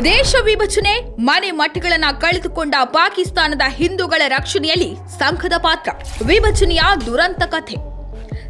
ದೇಶ ವಿಭಜನೆ ಮನೆ ಮಠಗಳನ್ನು ಕಳೆದುಕೊಂಡ ಪಾಕಿಸ್ತಾನದ ಹಿಂದೂಗಳ ರಕ್ಷಣೆಯಲ್ಲಿ ಸಂಘದ ಪಾತ್ರ. ವಿಭಜನೆಯ ದುರಂತ ಕಥೆ.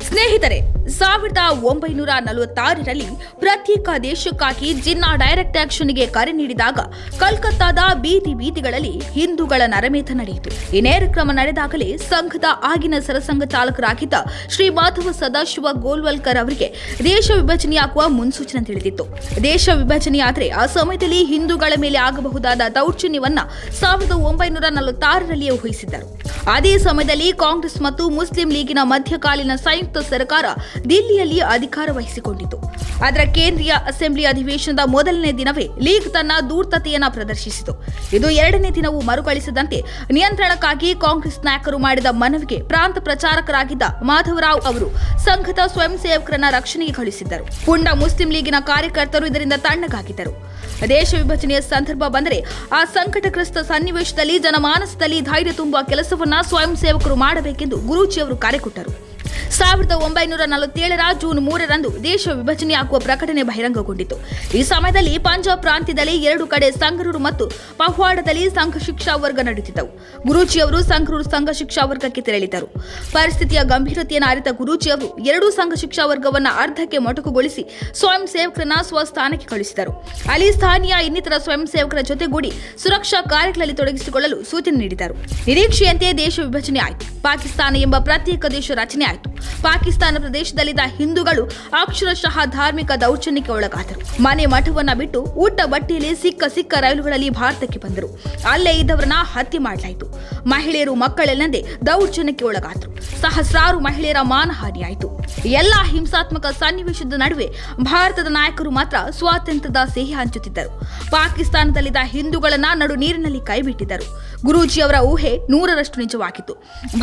ಸ್ನೇಹಿತರೆ, 1946ರಲ್ಲಿ ಪ್ರತ್ಯೇಕ ದೇಶಕ್ಕಾಗಿ ಜಿನ್ನಾ ಡೈರೆಕ್ಟ್ ಆಕ್ಷನ್ಗೆ ಕರೆ ನೀಡಿದಾಗ ಕಲ್ಕತ್ತಾದ ಬೀದಿಗಳಲ್ಲಿ ಹಿಂದೂಗಳ ನರಮೇಧ ನಡೆಯಿತು. ಈ ನೇರ ಕ್ರಮ ನಡೆದಾಗಲೇ ಸಂಘದ ಆಗಿನ ಸರಸಂಘ ಚಾಲಕರಾಗಿದ್ದ ಶ್ರೀ ಮಾಧವ ಸದಾಶಿವ ಗೋಲ್ವಲ್ಕರ್ ಅವರಿಗೆ ದೇಶ ವಿಭಜನೆಯಾಗುವ ಮುನ್ಸೂಚನೆ ತಿಳಿದಿತ್ತು. ದೇಶ ವಿಭಜನೆಯಾದರೆ ಆ ಸಮಯದಲ್ಲಿ ಹಿಂದೂಗಳ ಮೇಲೆ ಆಗಬಹುದಾದ ದೌರ್ಜನ್ಯವನ್ನ 1946ರಲ್ಲಿಯೇ ಊಹಿಸಿದ್ದರು. ಅದೇ ಸಮಯದಲ್ಲಿ ಕಾಂಗ್ರೆಸ್ ಮತ್ತು ಮುಸ್ಲಿಂ ಲೀಗಿನ ಮಧ್ಯಕಾಲೀನ ಸಂಯುಕ್ತ ಸರ್ಕಾರ ದಿಲ್ಲಿಯಲ್ಲಿ ಅಧಿಕಾರ ವಹಿಸಿಕೊಂಡಿತು. ಅದರ ಕೇಂದ್ರೀಯ ಅಸೆಂಬ್ಲಿ ಅಧಿವೇಶನದ ಮೊದಲನೇ ದಿನವೇ ಲೀಗ್ ತನ್ನ ಧೂರ್ತತೆಯನ್ನು ಪ್ರದರ್ಶಿಸಿತು. ಇದು ಎರಡನೇ ದಿನವೂ ಮರುಕಳಿಸದಂತೆ ನಿಯಂತ್ರಣಕ್ಕಾಗಿ ಕಾಂಗ್ರೆಸ್ ನಾಯಕರು ಮಾಡಿದ ಮನವಿಗೆ ಪ್ರಾಂತ ಪ್ರಚಾರಕರಾಗಿದ್ದ ಮಾಧವರಾವ್ ಅವರು ಸಂಘದ ಸ್ವಯಂ ಸೇವಕರನ್ನ ರಕ್ಷಣೆಗೆ ಕಳುಹಿಸಿದ್ದರು. ಪುಂಡ ಮುಸ್ಲಿಂ ಲೀಗಿನ ಕಾರ್ಯಕರ್ತರು ಇದರಿಂದ ತಣ್ಣಗಾಗಿದ್ದರು. ದೇಶ ವಿಭಜನೆಯ ಸಂದರ್ಭ ಬಂದರೆ ಆ ಸಂಕಟಗ್ರಸ್ತ ಸನ್ನಿವೇಶದಲ್ಲಿ ಜನಮಾನಸದಲ್ಲಿ ಧೈರ್ಯ ತುಂಬುವ ಕೆಲಸವನ್ನ ಸ್ವಯಂ ಸೇವಕರು ಮಾಡಬೇಕೆಂದು ಗುರೂಜಿಯವರು ಕರೆ ಕೊಟ್ಟರು. 1947ರ ಜೂನ್ 3ರಂದು ದೇಶ ವಿಭಜನೆಯಾಗುವ ಪ್ರಕಟಣೆ ಬಹಿರಂಗಗೊಂಡಿತು. ಈ ಸಮಯದಲ್ಲಿ ಪಂಜಾಬ್ ಪ್ರಾಂತ್ಯದಲ್ಲಿ 2 ಕಡೆ ಸಂಗರೂರು ಮತ್ತು ಪಹ್ವಾಡದಲ್ಲಿ ಸಂಘ ಶಿಕ್ಷಾ ವರ್ಗ ನಡೆಯುತ್ತಿದ್ದವು. ಗುರೂಜಿಯವರು ಸಂಗರೂರು ಸಂಘ ಶಿಕ್ಷಾ ವರ್ಗಕ್ಕೆ ತೆರಳಿದರು. ಪರಿಸ್ಥಿತಿಯ ಗಂಭೀರತೆಯನ್ನು ಅರಿತ ಗುರೂಜಿಯವರು 2 ಸಂಘ ಶಿಕ್ಷಾ ವರ್ಗವನ್ನು ಅರ್ಧಕ್ಕೆ ಮೊಟಕುಗೊಳಿಸಿ ಸ್ವಯಂ ಸೇವಕರನ್ನ ಸ್ವಸ್ಥಾನಕ್ಕೆ ಕಳುಹಿಸಿದರು. ಅಲ್ಲಿ ಸ್ಥಾನೀಯ ಇನ್ನಿತರ ಸ್ವಯಂ ಸೇವಕರ ಜೊತೆಗೂಡಿ ಸುರಕ್ಷಾ ಕಾರ್ಯಗಳಲ್ಲಿ ತೊಡಗಿಸಿಕೊಳ್ಳಲು ಸೂಚನೆ ನೀಡಿದರು. ನಿರೀಕ್ಷೆಯಂತೆ ದೇಶ ವಿಭಜನೆ ಆಯಿತು. ಪಾಕಿಸ್ತಾನ ಎಂಬ ಪ್ರತ್ಯೇಕ ದೇಶ ರಚನೆ ಆಯಿತು. ಪಾಕಿಸ್ತಾನ ಪ್ರದೇಶದಲ್ಲಿದ್ದ ಹಿಂದೂಗಳು ಅಕ್ಷರಶಃ ಧಾರ್ಮಿಕ ದೌರ್ಜನ್ಯಕ್ಕೆ ಒಳಗಾದರು. ಮನೆ ಮಠವನ್ನ ಬಿಟ್ಟು ಊಟ ಬಟ್ಟೆಯಲ್ಲಿ ಸಿಕ್ಕ ರೈಲುಗಳಲ್ಲಿ ಭಾರತಕ್ಕೆ ಬಂದರು. ಅಲ್ಲೇ ಇದ್ದವರನ್ನ ಹತ್ಯೆ ಮಾಡಲಾಯಿತು. ಮಹಿಳೆಯರು ಮಕ್ಕಳೆಲ್ಲದೆ ದೌರ್ಜನ್ಯಕ್ಕೆ ಒಳಗಾದರು. ಸಹಸ್ರಾರು ಮಹಿಳೆಯರ ಮಾನಹಾನಿಯಾಯಿತು. ಎಲ್ಲಾ ಹಿಂಸಾತ್ಮಕ ಸನ್ನಿವೇಶದ ನಡುವೆ ಭಾರತದ ನಾಯಕರು ಮಾತ್ರ ಸ್ವಾತಂತ್ರ್ಯದ ಸಿಹಿ ಹಂಚುತ್ತಿದ್ದರು. ಪಾಕಿಸ್ತಾನದಲ್ಲಿದ್ದ ಹಿಂದೂಗಳನ್ನ ನಡು ನೀರಿನಲ್ಲಿ ಕೈಬಿಟ್ಟಿದ್ದರು. ಗುರೂಜಿಯವರ ಊಹೆ 100ರಷ್ಟು ನಿಜವಾಗಿತ್ತು.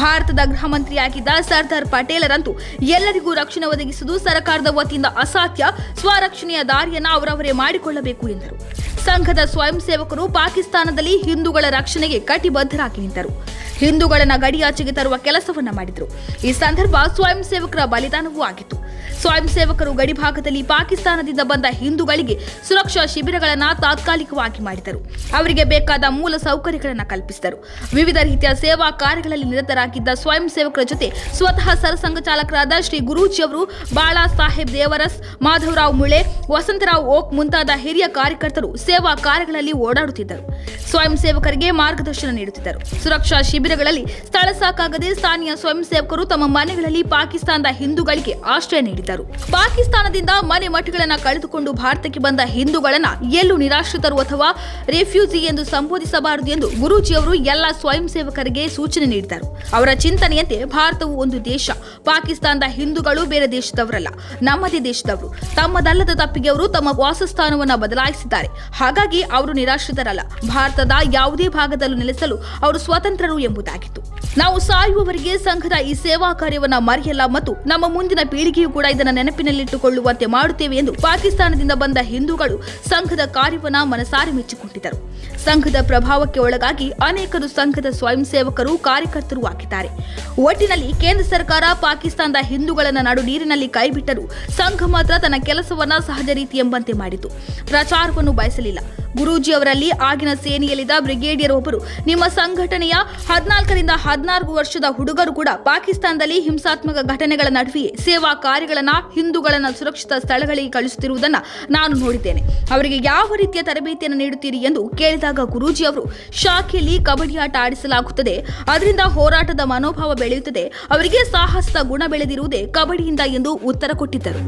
ಭಾರತದ ಗೃಹ ಮಂತ್ರಿಯಾಗಿದ್ದ ಸರ್ದಾರ್ ಪಟೇಲರಂತೂ ಎಲ್ಲರಿಗೂ ರಕ್ಷಣೆ ಒದಗಿಸುವುದು ಸರ್ಕಾರದ ವತಿಯಿಂದ ಅಸಾಧ್ಯ, ಸ್ವರಕ್ಷಣೆಯ ದಾರಿಯನ್ನ ಅವರವರೇ ಮಾಡಿಕೊಳ್ಳಬೇಕು ಎಂದರು. ಸಂಘದ ಸ್ವಯಂ ಸೇವಕರು ಪಾಕಿಸ್ತಾನದಲ್ಲಿ ಹಿಂದೂಗಳ ರಕ್ಷಣೆಗೆ ಕಟಿಬದ್ಧರಾಗಿ ನಿಂತರು. ಹಿಂದೂಗಳನ್ನ ಗಡಿಯಾಚೆಗೆ ತರುವ ಕೆಲಸವನ್ನ ಮಾಡಿದರು. ಈ ಸಂದರ್ಭ ಸ್ವಯಂ ಸೇವಕರ ಬಲಿದಾನವೂ ಆಗಿತ್ತು. ಸ್ವಯಂ ಸೇವಕರು ಗಡಿಭಾಗದಲ್ಲಿ ಪಾಕಿಸ್ತಾನದಿಂದ ಬಂದ ಹಿಂದೂಗಳಿಗೆ ಸುರಕ್ಷಾ ಶಿಬಿರಗಳನ್ನು ತಾತ್ಕಾಲಿಕವಾಗಿ ಮಾಡಿದರು. ಅವರಿಗೆ ಬೇಕಾದ ಮೂಲ ಸೌಕರ್ಯಗಳನ್ನು ಕಲ್ಪಿಸಿದರು. ವಿವಿಧ ರೀತಿಯ ಸೇವಾ ಕಾರ್ಯಗಳಲ್ಲಿ ನಿರತರಾಗಿದ್ದ ಸ್ವಯಂ ಸೇವಕರ ಜೊತೆ ಸ್ವತಃ ಸರಸಂಘ ಚಾಲಕರಾದ ಶ್ರೀ ಗುರೂಜಿಯವರು, ಬಾಳಾ ಸಾಹೇಬ್ ದೇವರಸ್, ಮಾಧವರಾವ್ ಮುಳೆ, ವಸಂತರಾವ್ ಓಕ್ ಮುಂತಾದ ಹಿರಿಯ ಕಾರ್ಯಕರ್ತರು ಸೇವಾ ಕಾರ್ಯಗಳಲ್ಲಿ ಓಡಾಡುತ್ತಿದ್ದರು. ಸ್ವಯಂ ಸೇವಕರಿಗೆ ಮಾರ್ಗದರ್ಶನ ನೀಡುತ್ತಿದ್ದರು. ಸುರಕ್ಷಾ ಶಿಬಿರಗಳಲ್ಲಿ ಸ್ಥಳ ಸಾಕಾಗದೆ ಸ್ಥಾನೀಯ ಸ್ವಯಂ ಸೇವಕರು ತಮ್ಮ ಮನೆಗಳಲ್ಲಿ ಪಾಕಿಸ್ತಾನದ ಹಿಂದೂಗಳಿಗೆ ಆಶ್ರಯ ನೀಡಿದರು. ಪಾಕಿಸ್ತಾನದಿಂದ ಮನೆ ಮಠಗಳನ್ನು ಕಳೆದುಕೊಂಡು ಭಾರತಕ್ಕೆ ಬಂದ ಹಿಂದೂಗಳನ್ನ ಎಲ್ಲೂ ನಿರಾಶ್ರಿತರು ಅಥವಾ ರೆಫ್ಯೂಜಿ ಎಂದು ಸಂಬೋಧಿಸಬಾರದು ಎಂದು ಗುರೂಜಿಯವರು ಎಲ್ಲ ಸ್ವಯಂ ಸೇವಕರಿಗೆ ಸೂಚನೆ ನೀಡಿದರು. ಅವರ ಚಿಂತನೆಯಂತೆ ಭಾರತವು ಒಂದು ದೇಶ. ಪಾಕಿಸ್ತಾನದ ಹಿಂದೂಗಳು ಬೇರೆ ದೇಶದವರಲ್ಲ, ನಮ್ಮದೇ ದೇಶದವರು. ತಮ್ಮದಲ್ಲದ ತಪ್ಪಿಗೆ ಅವರು ತಮ್ಮ ವಾಸಸ್ಥಾನವನ್ನು ಬದಲಾಯಿಸಿದ್ದಾರೆ. ಹಾಗಾಗಿ ಅವರು ನಿರಾಶ್ರಿತರಲ್ಲ. ಭಾರತದ ಯಾವುದೇ ಭಾಗದಲ್ಲೂ ನೆಲೆಸಲು ಅವರು ಸ್ವತಂತ್ರರು ಎಂಬುದಾಗಿತ್ತು. ನಾವು ಸಾಯುವವರೆಗೆ ಸಂಘದ ಈ ಸೇವಾ ಕಾರ್ಯವನ್ನ ಮರೆಯಲ್ಲ ಮತ್ತು ನಮ್ಮ ಮುಂದಿನ ಪೀಳಿಗೆಯೂ ಕೂಡ ಇದನ್ನು ನೆನಪಿನಲ್ಲಿಟ್ಟುಕೊಳ್ಳುವಂತೆ ಮಾಡುತ್ತೇವೆ ಎಂದು ಪಾಕಿಸ್ತಾನದಿಂದ ಬಂದ ಹಿಂದೂಗಳು ಸಂಘದ ಕಾರ್ಯವನ್ನ ಮನಸಾರೆ ಮೆಚ್ಚಿಕೊಂಡಿದ್ದರು. ಸಂಘದ ಪ್ರಭಾವಕ್ಕೆ ಒಳಗಾಗಿ ಅನೇಕರು ಸಂಘದ ಸ್ವಯಂ ಸೇವಕರು, ಕಾರ್ಯಕರ್ತರು ಆಗಿದ್ದಾರೆ. ಒಟ್ಟಿನಲ್ಲಿ ಕೇಂದ್ರ ಸರ್ಕಾರ ಪಾಕಿಸ್ತಾನದ ಹಿಂದೂಗಳನ್ನ ನಡು ನೀರಿನಲ್ಲಿ ಕೈಬಿಟ್ಟರು ಸಂಘ ಮಾತ್ರ ತನ್ನ ಕೆಲಸವನ್ನ ಸಹಜ ರೀತಿ ಎಂಬಂತೆ ಮಾಡಿತು. ಪ್ರಚಾರವನ್ನು ಬಯಸಲಿಲ್ಲ. ಗುರೂಜಿ ಅವರಲ್ಲಿ ಆಗಿನ ಸೇನೆಯಲ್ಲಿದ್ದ ಬ್ರಿಗೇಡಿಯರ್ ಒಬ್ಬರು, ನಿಮ್ಮ ಸಂಘಟನೆಯ 14ರಿಂದ 16 ವರ್ಷದ ಹುಡುಗರು ಕೂಡ ಪಾಕಿಸ್ತಾನದಲ್ಲಿ ಹಿಂಸಾತ್ಮಕ ಘಟನೆಗಳ ನಡುವೆಯೇ ಸೇವಾ ಕಾರ್ಯಗಳನ್ನ, ಹಿಂದೂಗಳನ್ನ ಸುರಕ್ಷಿತ ಸ್ಥಳಗಳಿಗೆ ಕಳಿಸುತ್ತಿರುವುದನ್ನ ನಾನು ನೋಡಿದ್ದೇನೆ. ಅವರಿಗೆ ಯಾವ ರೀತಿಯ ತರಬೇತಿಯನ್ನು ನೀಡುತ್ತೀರಿ ಎಂದು ಕೇಳಿದಾಗ ಗುರೂಜಿ ಅವರು, ಶಾಖೆಯಲ್ಲಿ ಕಬಡ್ಡಿ ಆಟ ಆಡಿಸಲಾಗುತ್ತದೆ, ಅದರಿಂದ ಹೋರಾಟದ ಮನೋಭಾವ ಬೆಳೆಯುತ್ತದೆ, ಅವರಿಗೆ ಸಾಹಸದ ಗುಣ ಬೆಳೆದಿರುವುದೇ ಕಬಡ್ಡಿಯಿಂದ ಎಂದು ಉತ್ತರ ಕೊಟ್ಟಿದ್ದರು.